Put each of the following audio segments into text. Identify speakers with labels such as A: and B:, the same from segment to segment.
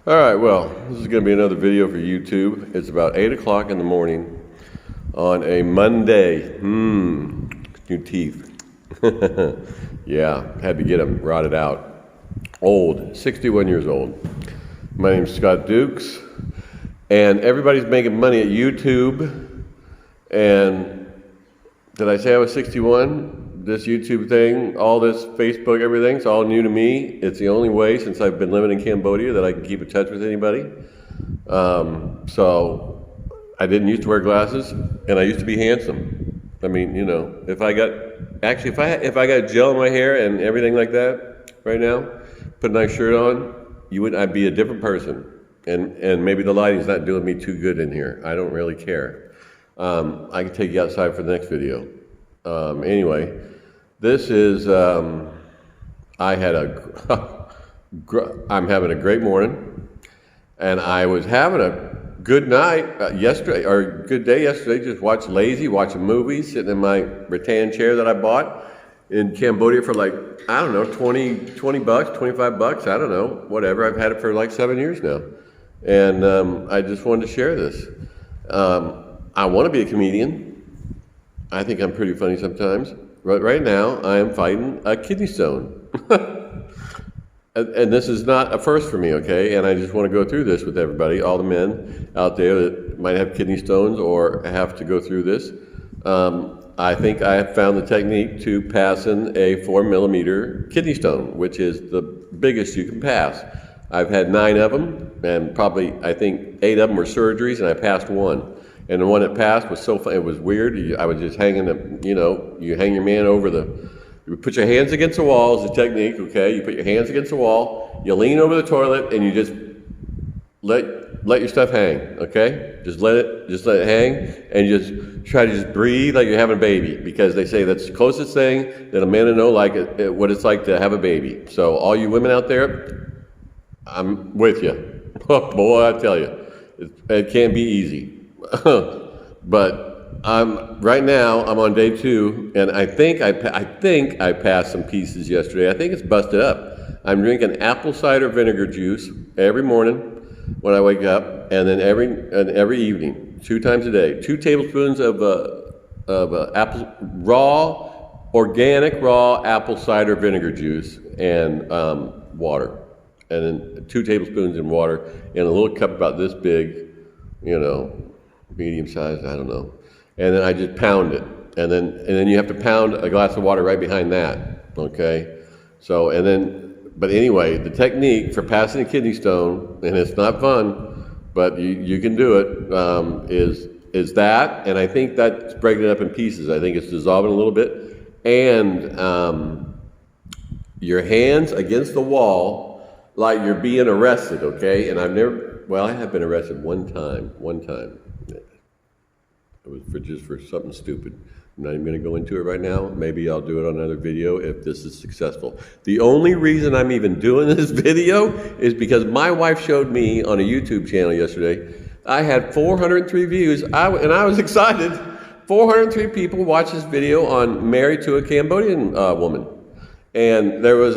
A: All right, well, this is going to be another video for YouTube. It's about 8 o'clock in the morning on a Monday. New teeth. Yeah, had to get them rotted out. Old, 61 years old. My name's Scott Dukes, and everybody's making money at YouTube. And did I say I was 61? This YouTube thing, all this Facebook, everything's all new to me. It's the only way since I've been living in Cambodia that I can keep in touch with anybody. So I didn't used to wear glasses, and I used to be handsome. I mean, you know, if I got gel in my hair and everything like that right now, put a nice shirt on, I'd be a different person. And maybe the lighting's not doing me too good in here. I don't really care. I can take you outside for the next video. Anyway, this is, I'm having a great morning, and I was having a good night yesterday, or good day yesterday, just watching movies, sitting in my rattan chair that I bought in Cambodia for like, I don't know, 20 bucks, 25 bucks, I don't know, whatever. I've had it for like 7 years now. And I just wanted to share this. I want to be a comedian. I think I'm pretty funny sometimes. Right now, I am fighting a kidney stone. And this is not a first for me, okay? And I just want to go through this with everybody, all the men out there that might have kidney stones or have to go through this. I think I have found the technique to passing a 4mm kidney stone, which is the biggest you can pass. I've had 9 of them, and probably, I think, 8 of them were surgeries, and I passed 1. And the one that passed was so fun. It was weird. I was just hanging you hang your man over you put your hands against the wall is the technique, okay? You put your hands against the wall, you lean over the toilet, and you just let your stuff hang, okay? Just let it hang, and just try to just breathe like you're having a baby, because they say that's the closest thing that a man will know what it's like to have a baby. So all you women out there, I'm with you. Boy, I tell you, it can't be easy. But right now I'm on day 2, and I think I passed some pieces yesterday. I think it's busted up. I'm drinking apple cider vinegar juice every morning when I wake up, and then every evening, 2 times a day, 2 tablespoons of organic raw apple cider vinegar juice and water, and then 2 tablespoons in water in a little cup about this big, medium sized, I don't know. And then I just pound it. And then you have to pound a glass of water right behind that, okay? So, but anyway, the technique for passing a kidney stone, and it's not fun, but you can do it, is that, and I think that's breaking it up in pieces. I think it's dissolving a little bit. And your hands against the wall like you're being arrested, okay? And I have been arrested one time. It was for something stupid. I'm not even going to go into it right now. Maybe I'll do it on another video if this is successful. The only reason I'm even doing this video is because my wife showed me on a YouTube channel yesterday. I had 403 views, and I was excited. 403 people watched this video on Married to a Cambodian Woman. And there was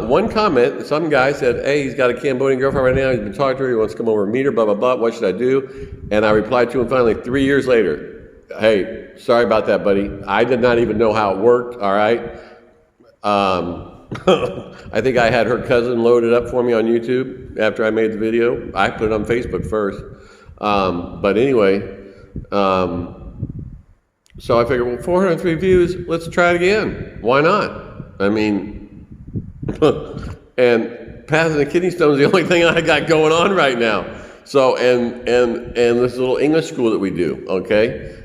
A: one comment. Some guy said, hey, he's got a Cambodian girlfriend right now. He's been talking to her. He wants to come over and meet her, blah, blah, blah. What should I do? And I replied to him finally 3 years later. Hey, sorry about that, buddy. I did not even know how it worked, all right? I think I had her cousin loaded up for me on YouTube after I made the video. I put it on Facebook first. But anyway, so I figured, well, 403 views, let's try it again. Why not? I mean, and passing a kidney stone is the only thing I got going on right now. So, and this little English school that we do, okay?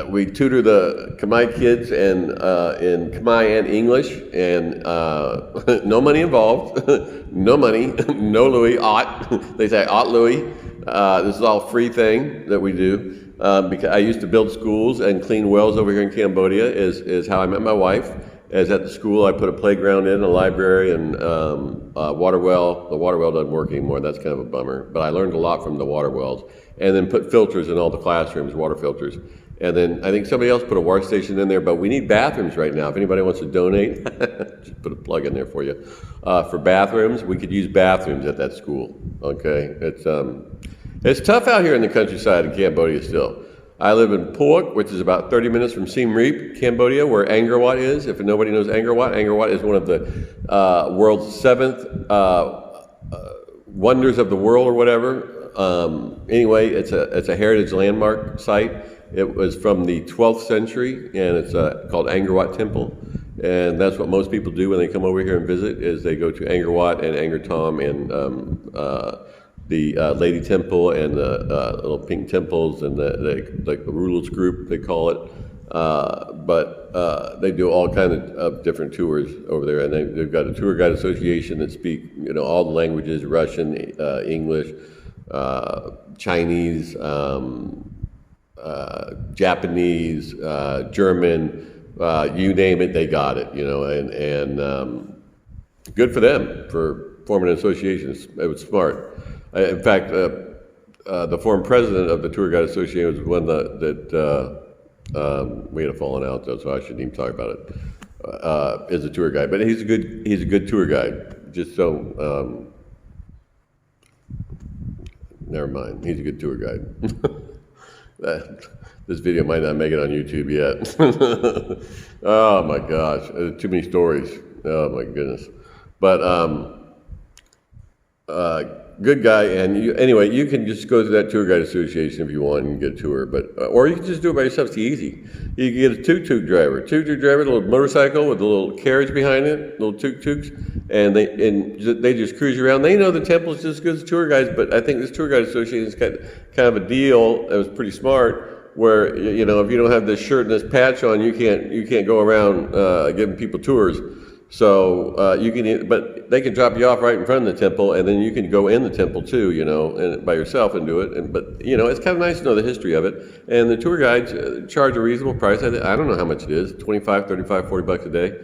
A: We tutor the Khmer kids in Khmer and English, and no money involved, no money, no Louis, aught. They say aught Louis. This is all free thing that we do. Because I used to build schools and clean wells over here in Cambodia is how I met my wife. As at the school, I put a playground in, a library, and water well. The water well doesn't work anymore. That's kind of a bummer. But I learned a lot from the water wells. And then put filters in all the classrooms, water filters. And then I think somebody else put a wash station in there, but we need bathrooms right now. If anybody wants to donate, just put a plug in there for you. For bathrooms, we could use bathrooms at that school. Okay, it's tough out here in the countryside in Cambodia still. I live in Puok, which is about 30 minutes from Siem Reap, Cambodia, where Angkor Wat is. If nobody knows Angkor Wat is one of the world's 7th wonders of the world or whatever. Anyway, it's a heritage landmark site. It was from the 12th century, and it's called Angkor Wat Temple. And that's what most people do when they come over here and visit, is they go to Angkor Wat and Angkor Thom and the Lady Temple and the little pink temples and the Rulers group, they call it. But they do all kinds of different tours over there, and they've got a tour guide association that speak all the languages: Russian, English, Chinese, Japanese, German, you name it, they got it. And good for them for forming an association. It was smart. In fact, the former president of the Tour Guide Association was one that we had a falling out, though, so I shouldn't even talk about it. Is a tour guide, but he's a good tour guide. Just so, never mind. He's a good tour guide. This video might not make it on YouTube yet. Oh my gosh, too many stories. Oh my goodness. But good guy, and anyway, you can just go to that tour guide association if you want and get a tour, but or you can just do it by yourself. It's easy. You can get a tuk-tuk driver, a little motorcycle with a little carriage behind it, little tuk-tuks, and they just cruise you around. They know the temple's just as good as tour guides, but I think this tour guide association is kind of a deal that was pretty smart, where if you don't have this shirt and this patch on, you can't go around giving people tours. So but they can drop you off right in front of the temple, and then you can go in the temple too, and by yourself and do it. But it's kind of nice to know the history of it. And the tour guides charge a reasonable price. I don't know how much it is, $25, $35, $40 a day,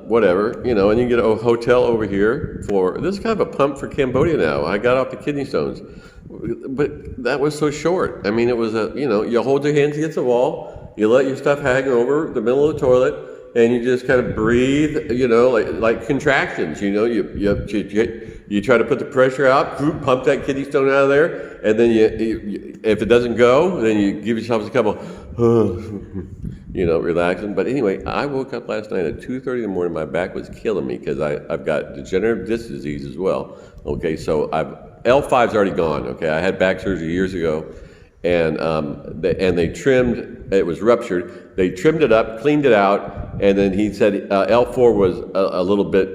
A: whatever, and you can get a hotel over here this is kind of a pump for Cambodia now. I got off the kidney stones, but that was so short. I mean, it was you hold your hands against the wall, you let your stuff hang over the middle of the toilet, and you just kind of breathe, like contractions. You try to put the pressure out, pump that kidney stone out of there, and then if it doesn't go, then you give yourself a couple, relaxing. But anyway, I woke up last night at 2:30 in the morning. My back was killing me because I've got degenerative disc disease as well. Okay, so L5's already gone. Okay, I had back surgery years ago, and they trimmed. It was ruptured. They trimmed it up, cleaned it out, and then he said L4 was a little bit,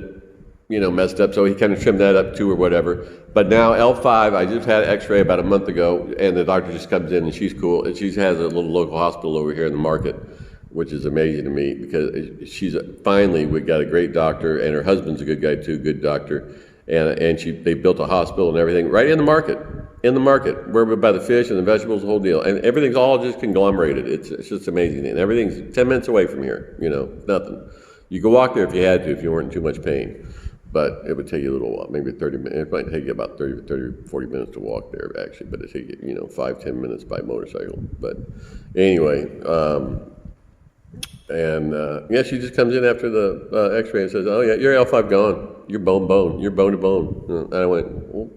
A: messed up, so he kind of trimmed that up too or whatever. But now L5, I just had an X-ray about a month ago, and the doctor just comes in, and she's cool, and she has a little local hospital over here in the market, which is amazing to me because finally we got a great doctor, and her husband's a good guy too, good doctor, and they built a hospital and everything right in the market. Where we buy the fish and the vegetables, the whole deal. And everything's all just conglomerated. It's just amazing. And everything's 10 minutes away from here, nothing. You could walk there if you had to, if you weren't in too much pain. But it would take you a little while, maybe 30 minutes. It might take you about 30, 40 minutes to walk there, actually. But it'd take you, 5, 10 minutes by motorcycle. But anyway, she just comes in after the x-ray and says, oh yeah, you're L5 gone. You're bone. You're bone to bone. And I went, well,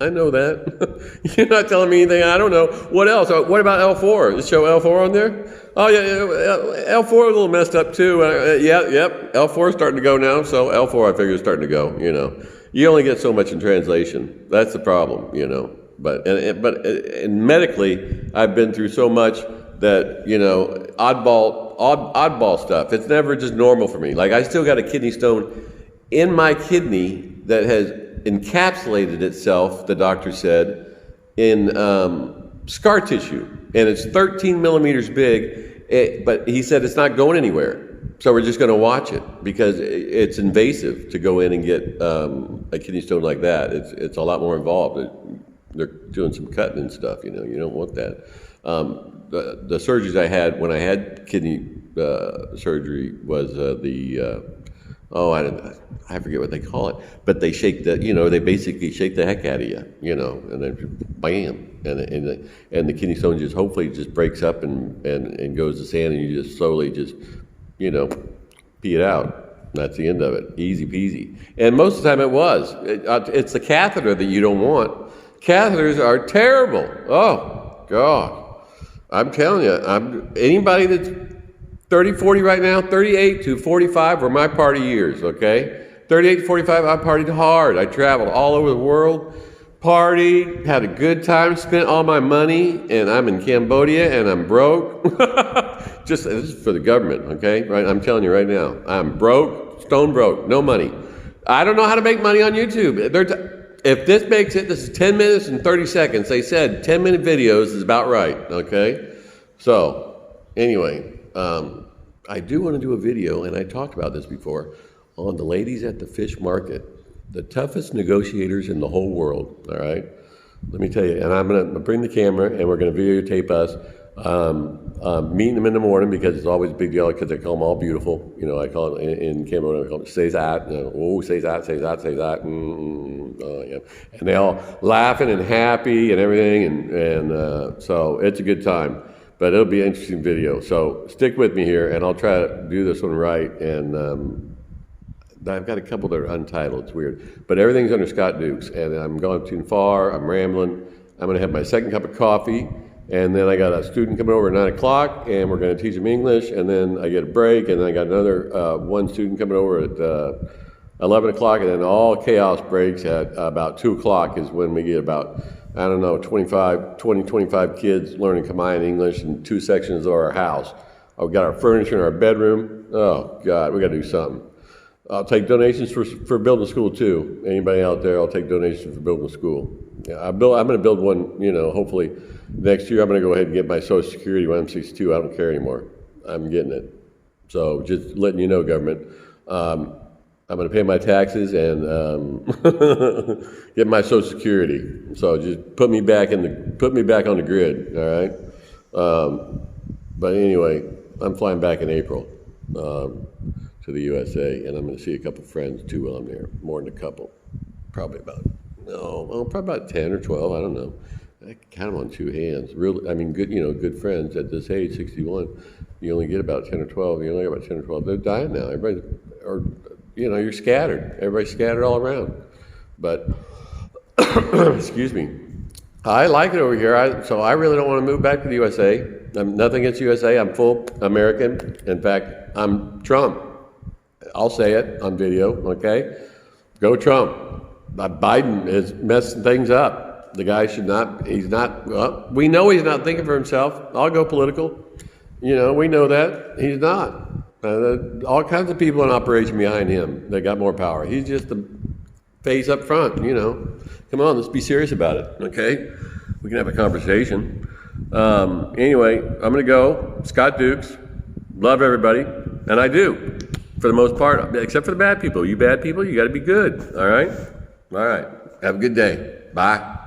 A: I know that. You're not telling me anything I don't know. What else? What about L4? Does it show L4 on there? Oh yeah, L4 a little messed up too. Yep. L4 is starting to go now. So L4 I figure is starting to go. You only get so much in translation. That's the problem. But medically, I've been through so much that oddball stuff. It's never just normal for me. Like I still got a kidney stone in my kidney that has encapsulated itself, the doctor said, in scar tissue, and it's 13 millimeters big, but he said it's not going anywhere, so we're just going to watch it because it's invasive to go in and get a kidney stone like that. It's a lot more involved. They're doing some cutting and stuff, you don't want that. The surgeries I had when I had kidney surgery was I forget what they call it, but they shake they basically shake the heck out of you, and then bam, and the kidney stone just hopefully just breaks up and goes to sand, and you just slowly just, pee it out. That's the end of it. Easy peasy. And most of the time it was. It's the catheter that you don't want. Catheters are terrible. Oh, God. I'm telling you, anybody that's 30, 40 right now, 38 to 45 were my party years, okay? 38 to 45, I partied hard. I traveled all over the world, partied, had a good time, spent all my money, and I'm in Cambodia and I'm broke. This is for the government, okay? Right? I'm telling you right now, I'm broke, stone broke, no money. I don't know how to make money on YouTube. If this makes it, this is 10 minutes and 30 seconds. They said 10-minute videos is about right, okay? So, anyway, I do want to do a video, and I talked about this before, on the ladies at the fish market, the toughest negotiators in the whole world, all right? Let me tell you, and I'm going to bring the camera, and we're going to videotape us meeting them in the morning, because it's always a big deal, because I call them all beautiful. I call it in Cambodia, I call it say that, say that, say that, say that, yeah. And they all laughing and happy and everything, and so it's a good time. But it'll be an interesting video. So stick with me here, and I'll try to do this one right. And I've got a couple that are untitled. It's weird. But everything's under Scott Dukes. And I'm going too far. I'm rambling. I'm going to have my second cup of coffee. And then I got a student coming over at 9 o'clock, and we're going to teach them English. And then I get a break. And then I got another one student coming over at 11 o'clock. And then all chaos breaks at about 2 o'clock is when we get about, 25 kids learning Khmer English in 2 sections of our house. We've got our furniture in our bedroom. Oh, God, we got to do something. I'll take donations for building a school, too. Anybody out there, I'll take donations for building a school. Yeah, I'm going to build one, hopefully next year. I'm going to go ahead and get my Social Security when I'm 62. I don't care anymore. I'm getting it. So just letting you know, government. I'm going to pay my taxes and get my Social Security. So just put me back on the grid. All right. But anyway, I'm flying back in April to the USA, and I'm going to see a couple friends too while I'm there. More than a couple, probably about 10 or 12. I don't know. I count them on 2 hands. Really, good friends at this age, 61. You only get about 10 or 12. You only get about 10 or 12. They're dying now. You're scattered. Everybody's scattered all around. But, excuse me, I like it over here. So I really don't want to move back to the USA. I'm nothing against the USA. I'm full American. In fact, I'm Trump. I'll say it on video, okay? Go Trump. Biden is messing things up. The guy we know he's not thinking for himself. I'll go political. We know that. He's not. All kinds of people in operation behind him that got more power. He's just the face up front, Come on, let's be serious about it, okay? We can have a conversation. Anyway, I'm going to go. Scott Dukes. Love everybody. And I do, for the most part, except for the bad people. You bad people, you got to be good, all right? All right. Have a good day. Bye.